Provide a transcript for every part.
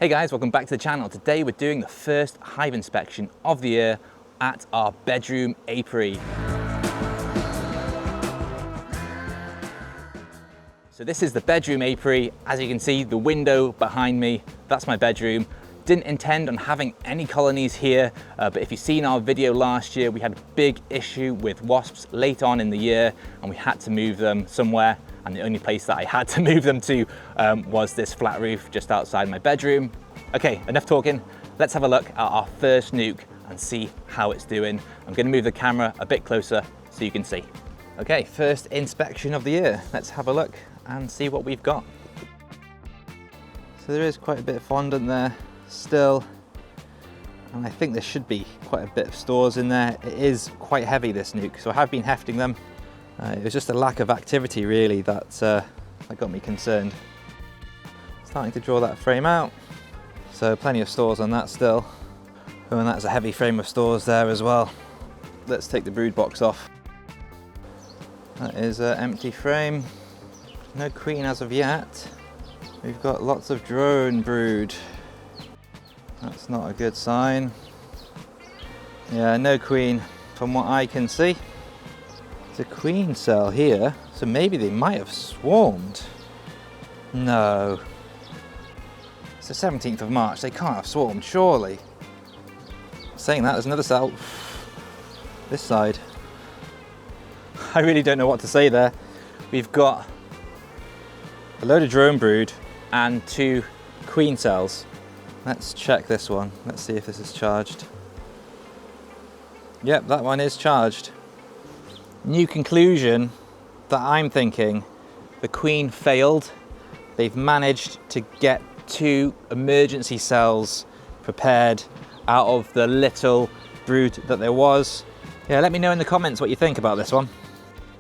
Hey guys, welcome back to the channel. Today we're doing the first hive inspection of the year at our bedroom apiary. So this is the bedroom apiary. As you can see, the window behind me, that's my bedroom. Didn't intend on having any colonies here, but if you've seen our video last year, we had a big issue with wasps late on in the year and we had to move them somewhere. And the only place that I had to move them to was this flat roof just outside my bedroom. Okay, enough talking. Let's have a look at our first nuke and see how it's doing. I'm gonna move the camera a bit closer so you can see. Okay, first inspection of the year. Let's have a look and see what we've got. So there is quite a bit of fondant there still. And I think there should be quite a bit of stores in there. It is quite heavy, this nuke, so I have been hefting them. It was just a lack of activity really that got me concerned. Starting to draw that frame out. So plenty of stores on that still. Oh, and that's a heavy frame of stores there as well. Let's take the brood box off. That is an empty frame. No queen as of yet. We've got lots of drone brood. That's not a good sign. Yeah, no queen from what I can see. There's a queen cell here, so maybe they might have swarmed. No. It's the 17th of March, they can't have swarmed, surely. Saying that, there's another cell this side. I really don't know what to say there. We've got a load of drone brood and 2 queen cells. Let's check this one. Let's see if this is charged. Yep, that one is charged. New conclusion that I'm thinking, the queen failed. They've managed to get 2 emergency cells prepared out of the little brood that there was. Yeah, let me know in the comments what you think about this one.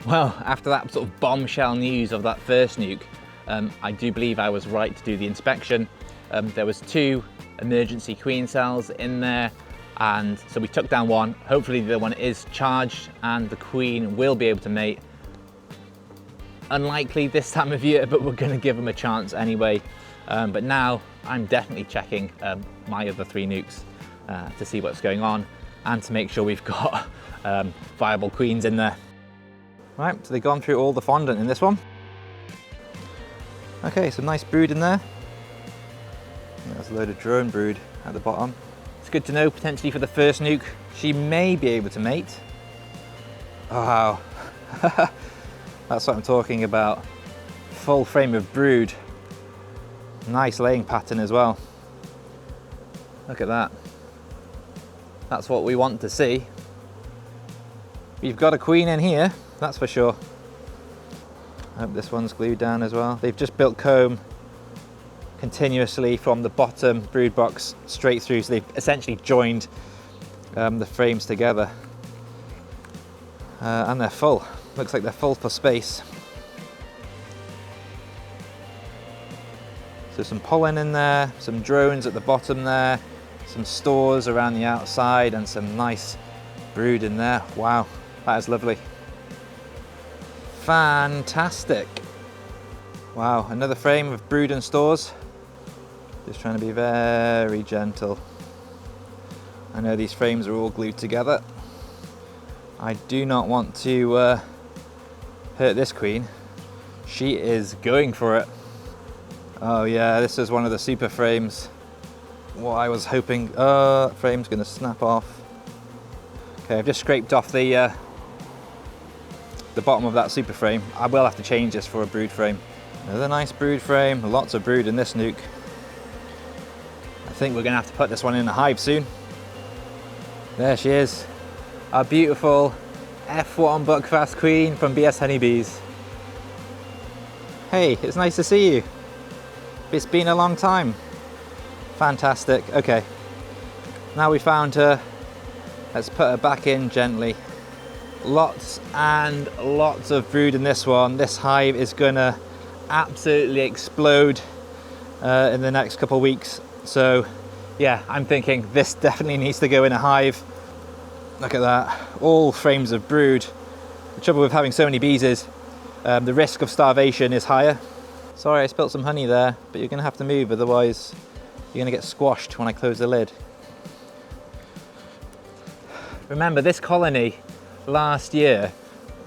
Well, after that sort of bombshell news of that first nuke, I do believe I was right to do the inspection. There was 2 emergency queen cells in there, and so we took down one. Hopefully the other one is charged and the queen will be able to mate. Unlikely this time of year, but we're gonna give them a chance anyway. But now I'm definitely checking my other 3 nukes to see what's going on and to make sure we've got viable queens in there. Right, so they've gone through all the fondant in this one. Okay, some nice brood in there. There's a load of drone brood at the bottom. It's good to know potentially for the first nuke, she may be able to mate. Wow, that's what I'm talking about. Full frame of brood. Nice laying pattern as well. Look at that. That's what we want to see. We've got a queen in here, that's for sure. I hope this one's glued down as well. They've just built comb continuously from the bottom brood box straight through, so they've essentially joined the frames together. And they're full. Looks like they're full for space. So some pollen in there, some drones at the bottom there, some stores around the outside and some nice brood in there. Wow, that is lovely. Fantastic. Wow, another frame of brood and stores. Just trying to be very gentle. I know these frames are all glued together. I do not want to hurt this queen. She is going for it. Oh yeah, this is one of the super frames. What I was hoping, frame's gonna snap off. Okay, I've just scraped off the bottom of that super frame. I will have to change this for a brood frame. Another nice brood frame, lots of brood in this nuke. I think we're gonna have to put this one in a hive soon. There she is, our beautiful F1 Buckfast Queen from BS Honeybees. Hey, it's nice to see you. It's been a long time. Fantastic, okay. Now we found her, let's put her back in gently. Lots and lots of brood in this one. This hive is gonna absolutely explode in the next couple of weeks. So yeah, I'm thinking this definitely needs to go in a hive. Look at that, all frames of brood. The trouble with having so many bees is the risk of starvation is higher. Sorry, I spilt some honey there, but you're gonna have to move, otherwise you're going to get squashed when I close the lid. Remember, this colony last year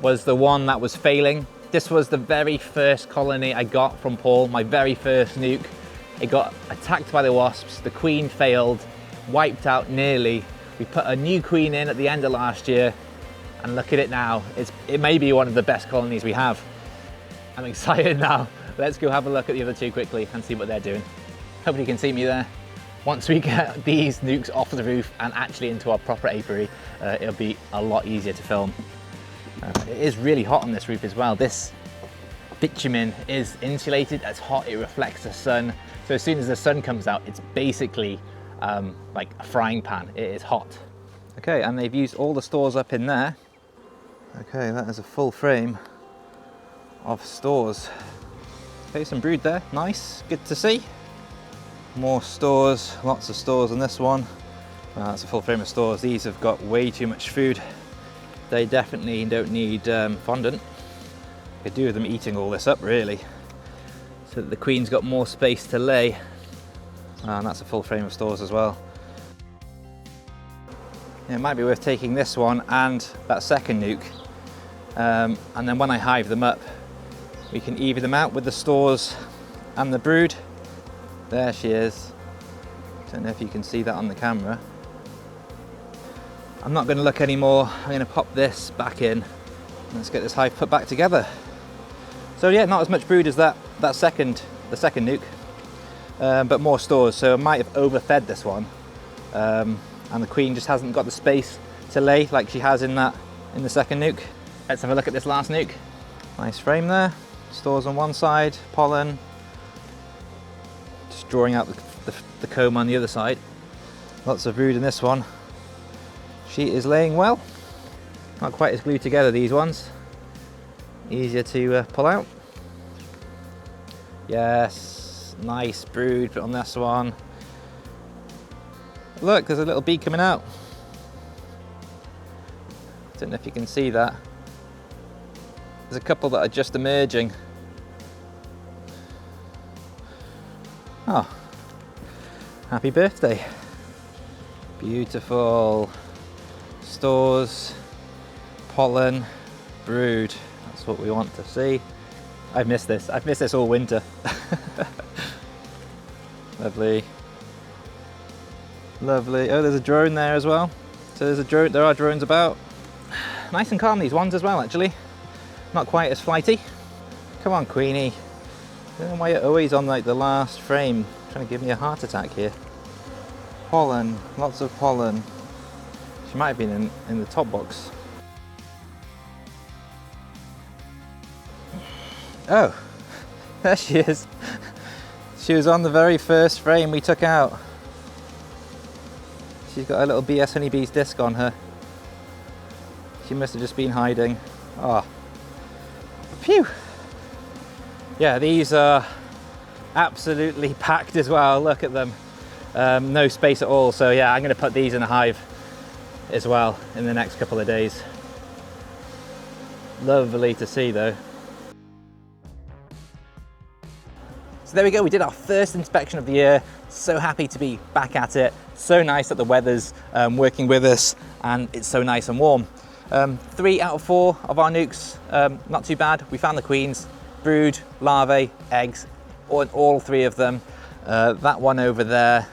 was the one that was failing. This was the very first colony I got from Paul, my very first nuke. It got attacked by the wasps, the queen failed, wiped out nearly. We put a new queen in at the end of last year, and look at it now. It may be one of the best colonies we have. I'm excited now. Let's go have a look at the other two quickly and see what they're doing. Hopefully you can see me there. Once we get these nukes off the roof and actually into our proper apiary, it'll be a lot easier to film. It is really hot on this roof as well. This bitumen is insulated, it's hot, it reflects the sun. So as soon as the sun comes out, it's basically like a frying pan. It is hot. Okay, and they've used all the stores up in there. Okay, that is a full frame of stores. Okay, some brood there, nice, good to see. More stores, lots of stores on this one. That's a full frame of stores. These have got way too much food. They definitely don't need fondant. Could do with them eating all this up really, so that the queen's got more space to lay. And that's a full frame of stores as well. Yeah, it might be worth taking this one and that second nuke, and then when I hive them up, we can even them out with the stores and the brood. There she is. Don't know if you can see that on the camera. I'm not going to look anymore. I'm going to pop this back in. Let's get this hive put back together. So yeah, not as much brood as the second nuke, but more stores. So I might have overfed this one, and the queen just hasn't got the space to lay like she has in the second nuke. Let's have a look at this last nuke. Nice frame there. Stores on one side, pollen. Just drawing out the comb on the other side. Lots of brood in this one. She is laying well. Not quite as glued together, these ones. Easier to pull out. Yes, nice brood on this one. Look, there's a little bee coming out. Don't know if you can see that. There's a couple that are just emerging. Oh, happy birthday. Beautiful. Stores, pollen, brood. That's what we want to see. I've missed this. I've missed this all winter. Lovely. Lovely. Oh, there's a drone there as well. So there's a drone. There are drones about. Nice and calm, these ones as well, actually. Not quite as flighty. Come on, Queenie. I don't know why you're always on like the last frame, trying to give me a heart attack here. Pollen, lots of pollen. She might have been in the top box. Oh, there she is. She was on the very first frame we took out. She's got a little BS Honeybee's disc on her. She must have just been hiding. Oh, phew. Yeah, these are absolutely packed as well. Look at them. No space at all. So yeah, I'm going to put these in a hive as well in the next couple of days. Lovely to see though. So there we go, we did our first inspection of the year. So happy to be back at it. So nice that the weather's working with us and it's so nice and warm. 3 out of 4 of our nukes, not too bad. We found the queens, brood, larvae, eggs, all 3 of them. That one over there,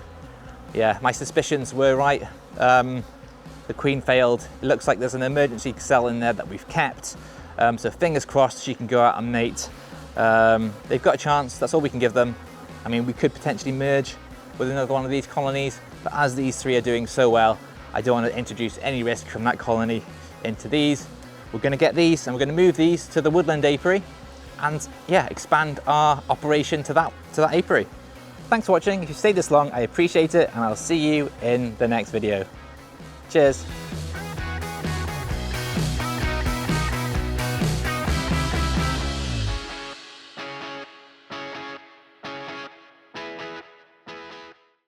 yeah, my suspicions were right. The queen failed. It looks like there's an emergency cell in there that we've kept. So fingers crossed she can go out and mate. They've got a chance, that's all we can give them. I mean, we could potentially merge with another one of these colonies, but as these 3 are doing so well, I don't want to introduce any risk from that colony into these. We're going to get these and we're going to move these to the woodland apiary and yeah, expand our operation to that apiary. Thanks for watching. If you stayed this long, I appreciate it, and I'll see you in the next video. Cheers.